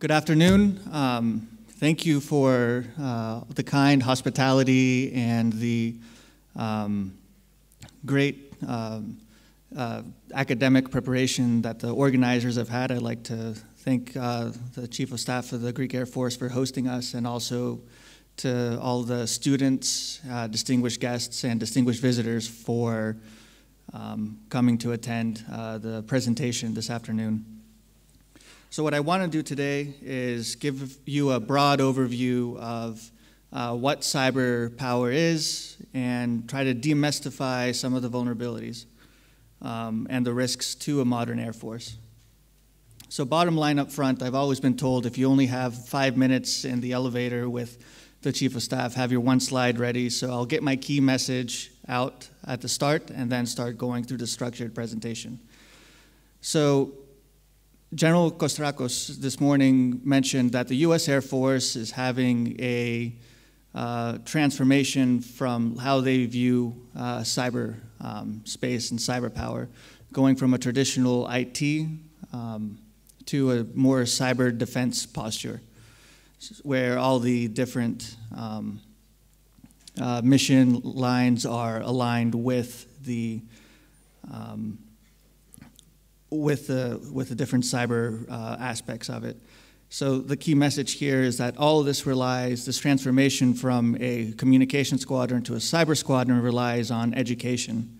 Good afternoon. Thank you for the kind hospitality and the great academic preparation that the organizers have had. I'd like to thank the Chief of Staff of the Greek Air Force for hosting us, and also to all the students, distinguished guests, and distinguished visitors for coming to attend the presentation this afternoon. So what I want to do today is give you a broad overview of what cyber power is and try to demystify some of the vulnerabilities and the risks to a modern Air Force. So bottom line up front, I've always been told if you only have 5 minutes in the elevator with the Chief of Staff, have your one slide ready. So I'll get my key message out at the start and then start going through the structured presentation. So General Kostrakos this morning mentioned that the U.S. Air Force is having a transformation from how they view cyber space and cyber power, going from a traditional IT to a more cyber defense posture, where all the different mission lines are aligned with the different cyber aspects of it. So the key message here is that all of this transformation from a communication squadron to a cyber squadron relies on education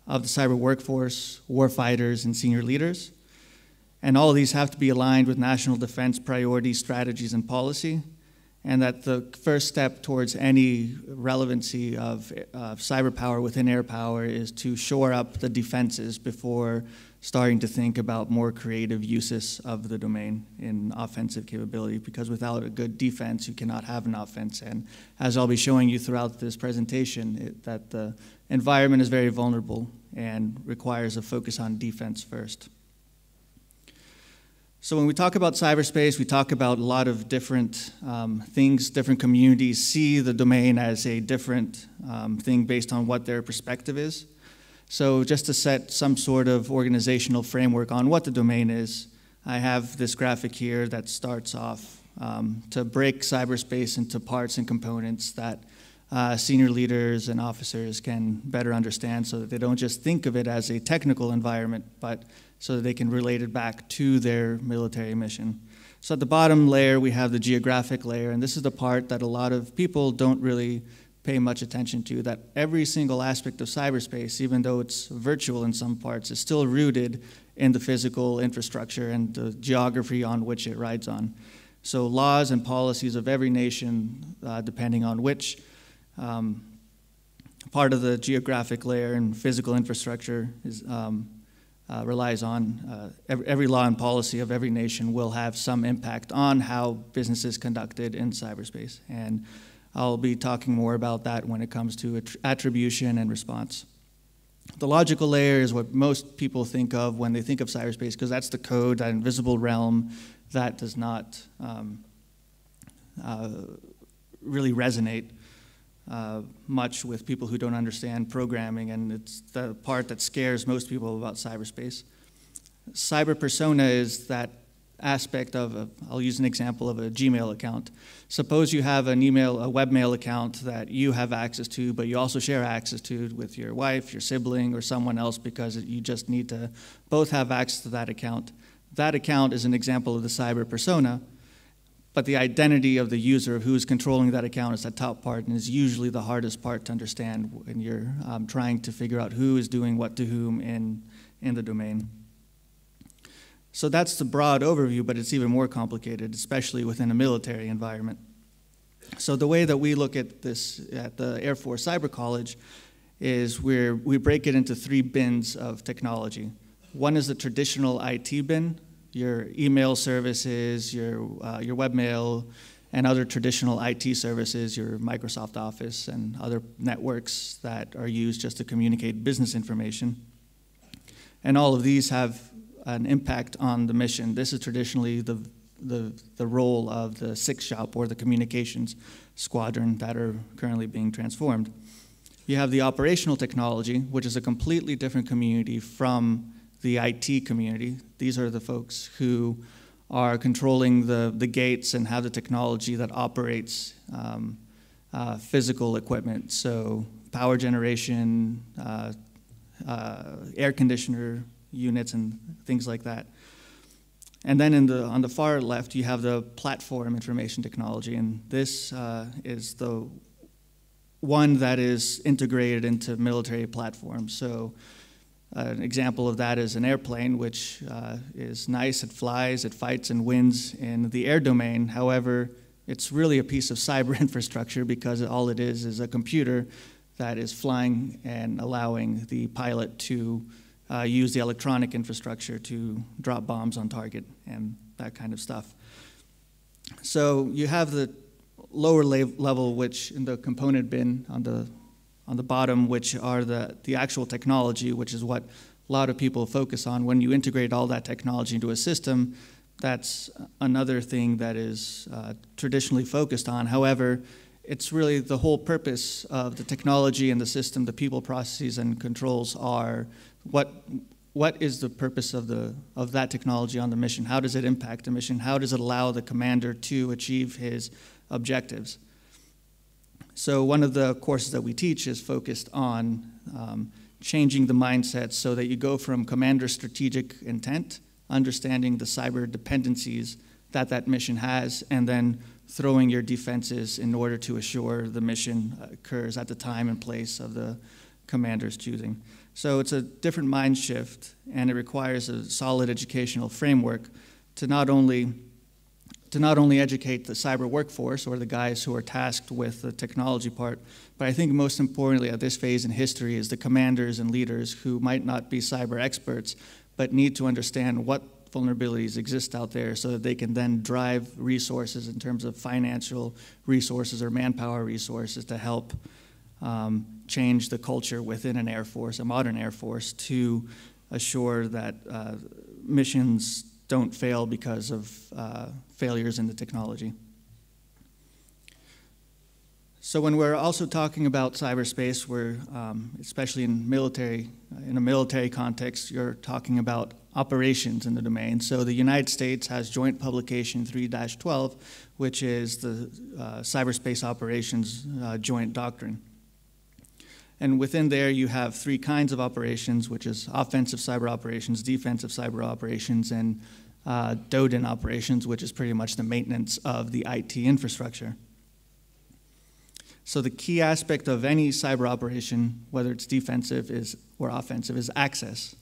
of the cyber workforce, warfighters, and senior leaders. And all of these have to be aligned with national defense priorities, strategies, and policy. And that the first step towards any relevancy of cyber power within air power is to shore up the defenses before starting to think about more creative uses of the domain in offensive capability, because without a good defense, you cannot have an offense. And as I'll be showing you throughout this presentation, that the environment is very vulnerable and requires a focus on defense first. So when we talk about cyberspace, we talk about a lot of different things. Different communities see the domain as a different thing based on what their perspective is. So just to set some sort of organizational framework on what the domain is, I have this graphic here that starts off to break cyberspace into parts and components that senior leaders and officers can better understand, so that they don't just think of it as a technical environment, but so that they can relate it back to their military mission. So at the bottom layer, we have the geographic layer, and this is the part that a lot of people don't really pay much attention to, that every single aspect of cyberspace, even though it's virtual in some parts, is still rooted in the physical infrastructure and the geography on which it rides on. So laws and policies of every nation, depending on which part of the geographic layer and physical infrastructure is, relies on, every law and policy of every nation will have some impact on how business is conducted in cyberspace. And I'll be talking more about that when it comes to attribution and response. The logical layer is what most people think of when they think of cyberspace, because that's the code, that invisible realm that does not really resonate much with people who don't understand programming, and it's the part that scares most people about cyberspace. Cyber persona is that aspect of, I'll use an example of a Gmail account. Suppose you have a webmail account that you have access to, but you also share access to with your wife, your sibling, or someone else, because you just need to both have access to that account. That account is an example of the cyber persona, but the identity of the user who's controlling that account is that top part, and is usually the hardest part to understand when you're trying to figure out who is doing what to whom in the domain. So that's the broad overview, but it's even more complicated, especially within a military environment. So the way that we look at this at the Air Force Cyber College is we break it into 3 bins of technology. One is the traditional IT bin, your email services, your webmail, and other traditional IT services, your Microsoft Office and other networks that are used just to communicate business information. And all of these have an impact on the mission. This is traditionally the role of the 6th shop, or the communications squadron, that are currently being transformed. You have the operational technology, which is a completely different community from the IT community. These are the folks who are controlling the gates and have the technology that operates physical equipment. So power generation, air conditioner units, and things like that. And then on the far left, you have the platform information technology, and this is the one that is integrated into military platforms. So an example of that is an airplane, which is nice, it flies, it fights and wins in the air domain. However, it's really a piece of cyber infrastructure because all it is a computer that is flying and allowing the pilot to use the electronic infrastructure to drop bombs on target and that kind of stuff. So you have the lower level, which in the component bin on the bottom, which are the actual technology, which is what a lot of people focus on. When you integrate all that technology into a system, that's another thing that is traditionally focused on. However, it's really the whole purpose of the technology and the system, the people, processes, and controls are what is the purpose of that technology on the mission? How does it impact the mission? How does it allow the commander to achieve his objectives? So one of the courses that we teach is focused on changing the mindset so that you go from commander strategic intent, understanding the cyber dependencies that mission has, and then throwing your defenses in order to assure the mission occurs at the time and place of the commander's choosing. So it's a different mind shift, and it requires a solid educational framework to not only educate the cyber workforce or the guys who are tasked with the technology part, but I think most importantly at this phase in history is the commanders and leaders who might not be cyber experts, but need to understand what vulnerabilities exist out there so that they can then drive resources in terms of financial resources or manpower resources to help change the culture within an Air Force, a modern Air Force, to assure that missions don't fail because of failures in the technology. So when we're also talking about cyberspace, we're, especially in a military context, you're talking about operations in the domain. So the United States has Joint Publication 3-12, which is the Cyberspace Operations Joint Doctrine. And within there, you have three kinds of operations, which is offensive cyber operations, defensive cyber operations, and DoDIN operations, which is pretty much the maintenance of the IT infrastructure. So the key aspect of any cyber operation, whether it's defensive or offensive, is access.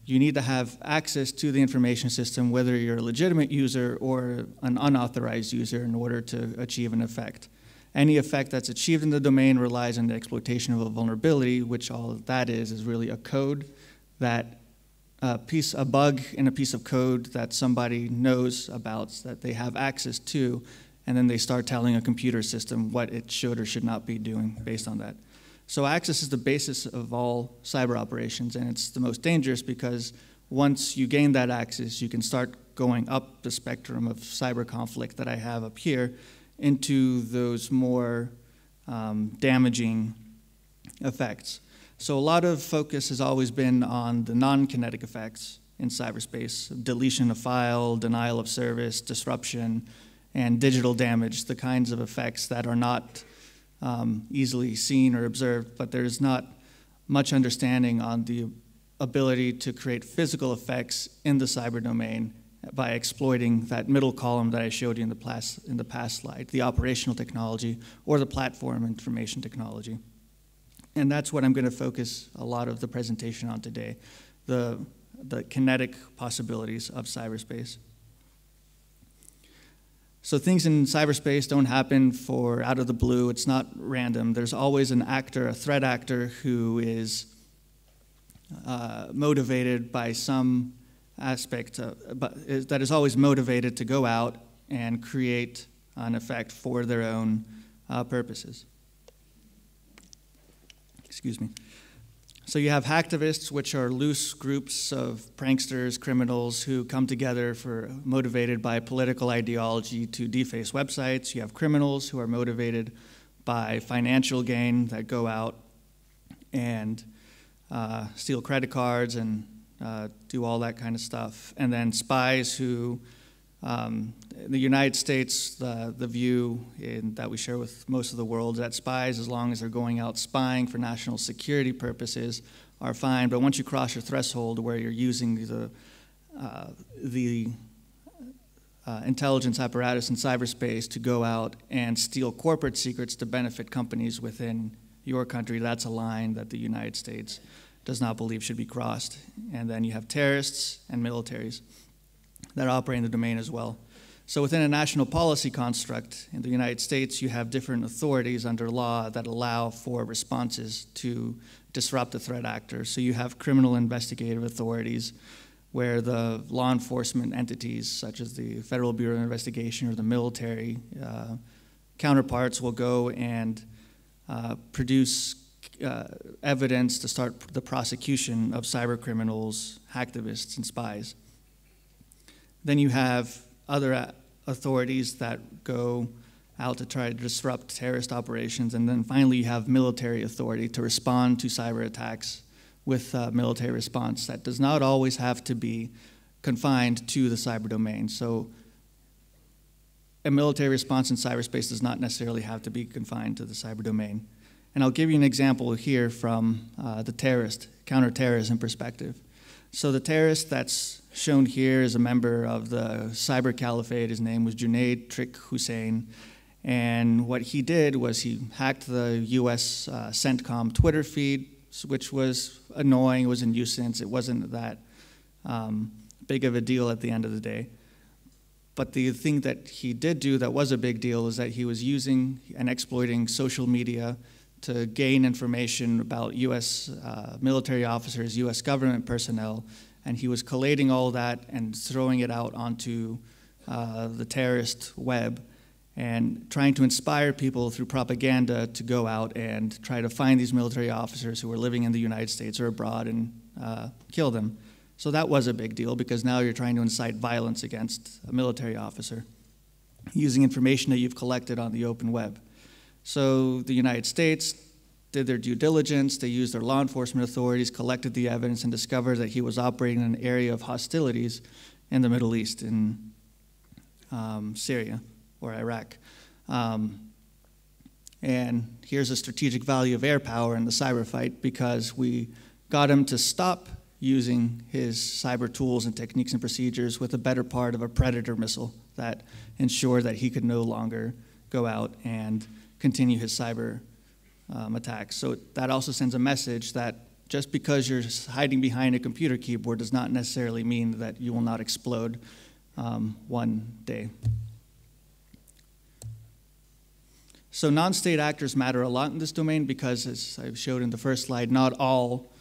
You need to have access to the information system, whether you're a legitimate user or an unauthorized user, in order to achieve an effect. Any effect that's achieved in the domain relies on the exploitation of a vulnerability, which all that is really a code that a bug in a piece of code that somebody knows about, that they have access to, and then they start telling a computer system what it should or should not be doing based on that. So access is the basis of all cyber operations, and it's the most dangerous because once you gain that access, you can start going up the spectrum of cyber conflict that I have up here into those more damaging effects. So a lot of focus has always been on the non-kinetic effects in cyberspace: deletion of file, denial of service, disruption, and digital damage, the kinds of effects that are not easily seen or observed, but there's not much understanding on the ability to create physical effects in the cyber domain by exploiting that middle column that I showed you in the past slide, the operational technology or the platform information technology. And that's what I'm going to focus a lot of the presentation on today, the kinetic possibilities of cyberspace. So things in cyberspace don't happen out of the blue. It's not random. There's always an actor, a threat actor, who is motivated by some aspect, that is always motivated to go out and create an effect for their own purposes. Excuse me. So you have hacktivists, which are loose groups of pranksters, criminals who come together motivated by political ideology to deface websites. You have criminals who are motivated by financial gain that go out and steal credit cards and do all that kind of stuff. And then spies who In the United States, the view that we share with most of the world is that spies, as long as they're going out spying for national security purposes, are fine. But once you cross your threshold where you're using the intelligence apparatus in cyberspace to go out and steal corporate secrets to benefit companies within your country, that's a line that the United States does not believe should be crossed. And then you have terrorists and militaries that operate in the domain as well. So within a national policy construct in the United States, you have different authorities under law that allow for responses to disrupt a threat actor. So you have criminal investigative authorities where the law enforcement entities, such as the Federal Bureau of Investigation or the military counterparts, will go and produce evidence to start the prosecution of cyber criminals, hacktivists, and spies. Then you have other authorities that go out to try to disrupt terrorist operations. And then finally, you have military authority to respond to cyber attacks with military response that does not always have to be confined to the cyber domain. So a military response in cyberspace does not necessarily have to be confined to the cyber domain. And I'll give you an example here from the counterterrorism perspective. So the terrorist that's shown here is a member of the cyber caliphate. His name was Junaid Tariq Hussein. And what he did was he hacked the US CENTCOM Twitter feed, which was annoying, it was a nuisance. It wasn't that big of a deal at the end of the day. But the thing that he did do that was a big deal is that he was using and exploiting social media to gain information about US military officers, US government personnel, and he was collating all that and throwing it out onto the terrorist web and trying to inspire people through propaganda to go out and try to find these military officers who were living in the United States or abroad and kill them. So that was a big deal because now you're trying to incite violence against a military officer using information that you've collected on the open web. So the United States did their due diligence, they used their law enforcement authorities, collected the evidence, and discovered that he was operating in an area of hostilities in the Middle East, in Syria or Iraq. And here's a strategic value of air power in the cyber fight because we got him to stop using his cyber tools and techniques and procedures with a better part of a Predator missile that ensured that he could no longer go out and continue his cyber attacks. So that also sends a message that just because you're hiding behind a computer keyboard does not necessarily mean that you will not explode one day. So non-state actors matter a lot in this domain because, as I showed in the first slide, not all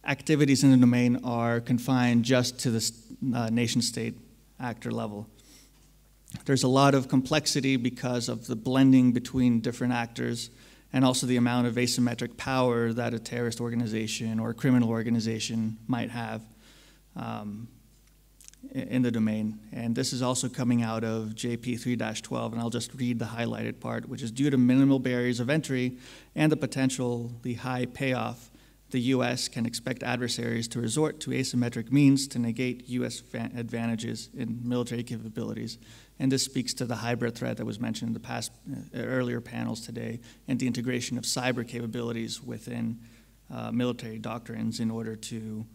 activities in the domain are confined just to the nation-state actor level. There's a lot of complexity because of the blending between different actors and also the amount of asymmetric power that a terrorist organization or a criminal organization might have in the domain. And this is also coming out of JP 3-12, and I'll just read the highlighted part, which is due to minimal barriers of entry and the potentially high payoff, the U.S. can expect adversaries to resort to asymmetric means to negate U.S. advantages in military capabilities. And this speaks to the hybrid threat that was mentioned in the past earlier panels today and the integration of cyber capabilities within military doctrines in order to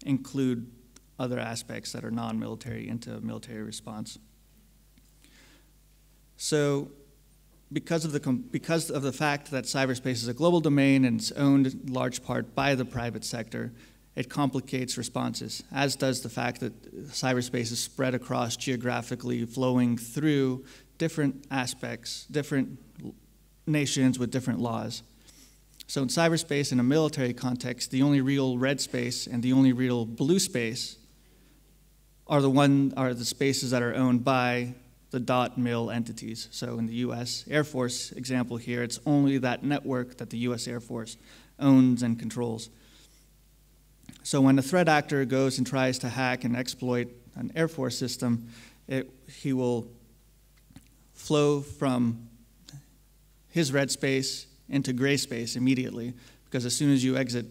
include other aspects that are non-military into military response. So because of the fact that cyberspace is a global domain and it's owned in large part by the private sector, it complicates responses, as does the fact that cyberspace is spread across geographically, flowing through different aspects, different nations with different laws. So in cyberspace, in a military context, the only real red space and the only real blue space are the spaces that are owned by the .mil entities. So in the U.S. Air Force example here, it's only that network that the U.S. Air Force owns and controls. So when a threat actor goes and tries to hack and exploit an Air Force system, he will flow from his red space into gray space immediately, because as soon as you exit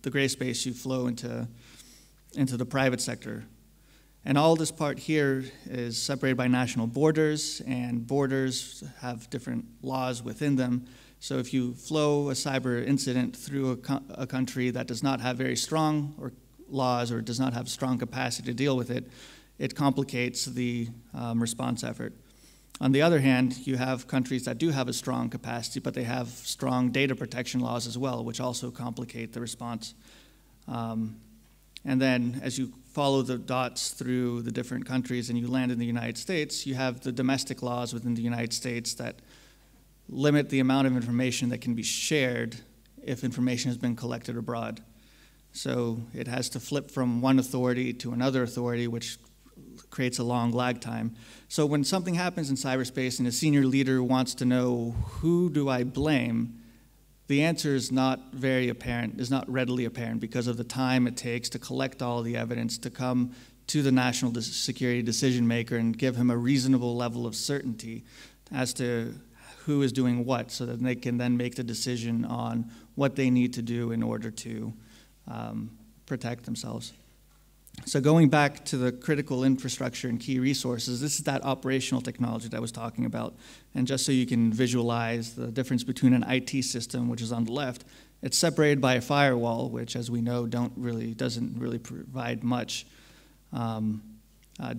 the gray space, you flow into the private sector. And all this part here is separated by national borders, and borders have different laws within them. So if you flow a cyber incident through a country that does not have very strong laws or does not have strong capacity to deal with it, it complicates the response effort. On the other hand, you have countries that do have a strong capacity, but they have strong data protection laws as well, which also complicate the response. And then as you follow the dots through the different countries and you land in the United States, you have the domestic laws within the United States that limit the amount of information that can be shared if information has been collected abroad. So it has to flip from one authority to another authority, which creates a long lag time. So when something happens in cyberspace and a senior leader wants to know, who do I blame? The answer is not very apparent, is not readily apparent because of the time it takes to collect all the evidence, to come to the national security decision maker and give him a reasonable level of certainty as to who is doing what, so that they can then make the decision on what they need to do in order to protect themselves. So going back to the critical infrastructure and key resources, this is that operational technology that I was talking about. And just so you can visualize the difference between an IT system, which is on the left, it's separated by a firewall, which, as we know, doesn't really provide much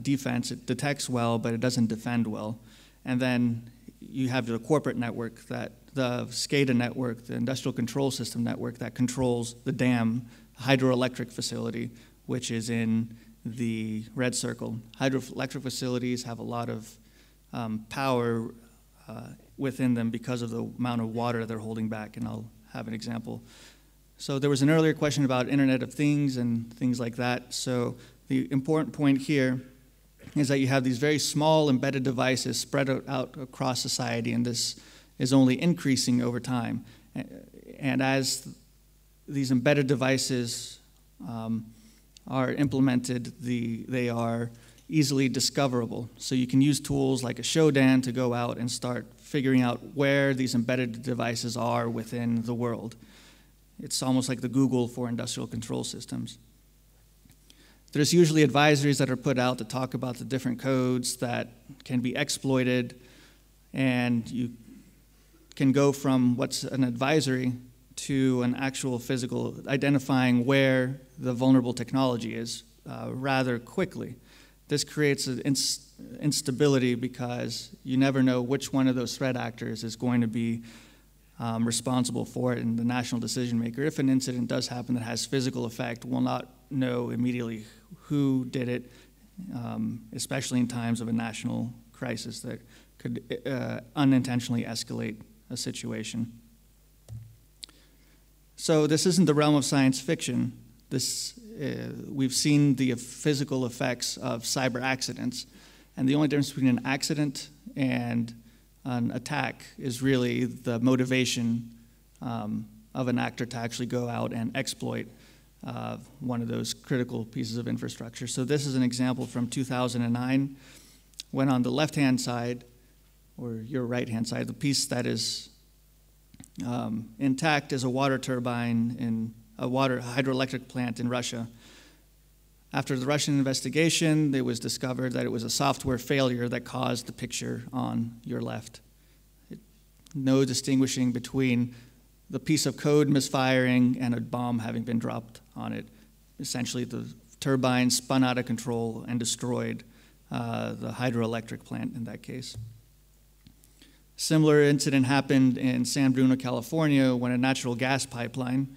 defense. It detects well, but it doesn't defend well. And then you have the corporate network, the SCADA network, the industrial control system network that controls the dam, hydroelectric facility, which is in the red circle. Hydroelectric facilities have a lot of power within them because of the amount of water they're holding back, and I'll have an example. So there was an earlier question about Internet of Things and things like that. So the important point here is that you have these very small embedded devices spread out across society, and this is only increasing over time. And as these embedded devices are implemented, they are easily discoverable. So you can use tools like a Shodan to go out and start figuring out where these embedded devices are within the world. It's almost like the Google for industrial control systems. There's usually advisories that are put out to talk about the different codes that can be exploited, and you can go from what's an advisory to an actual physical, identifying where the vulnerable technology is rather quickly. This creates an instability because you never know which one of those threat actors is going to be responsible for it, and the national decision maker, if an incident does happen that has physical effect, will not know immediately who did it, especially in times of a national crisis that could unintentionally escalate a situation. So this isn't the realm of science fiction. We've seen the physical effects of cyber accidents, and the only difference between an accident and an attack is really the motivation of an actor to actually go out and exploit one of those critical pieces of infrastructure. So this is an example from 2009, when on the left-hand side, or your right-hand side, the piece that is intact is a water turbine in a hydroelectric plant in Russia. After the Russian investigation, it was discovered that it was a software failure that caused the picture on your left. No distinguishing between the piece of code misfiring and a bomb having been dropped on it. Essentially, the turbine spun out of control and destroyed the hydroelectric plant in that case. Similar incident happened in San Bruno, California, when a natural gas pipeline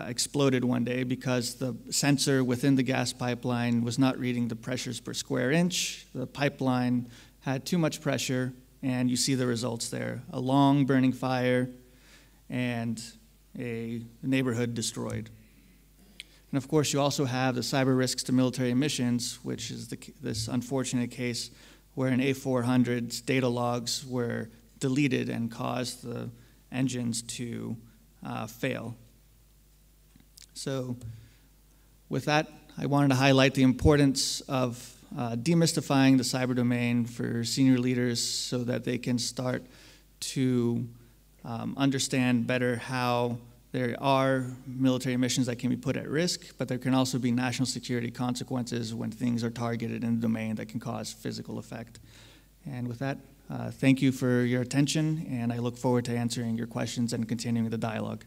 exploded one day because the sensor within the gas pipeline was not reading the pressures per square inch. The pipeline had too much pressure, and you see the results there. A long burning fire and a neighborhood destroyed. And of course, you also have the cyber risks to military missions, which is this unfortunate case where an A400's data logs were deleted and caused the engines to fail. So with that, I wanted to highlight the importance of demystifying the cyber domain for senior leaders so that they can start to understand better how There are military missions that can be put at risk, but there can also be national security consequences when things are targeted in a domain that can cause physical effect. And with that, thank you for your attention, and I look forward to answering your questions and continuing the dialogue.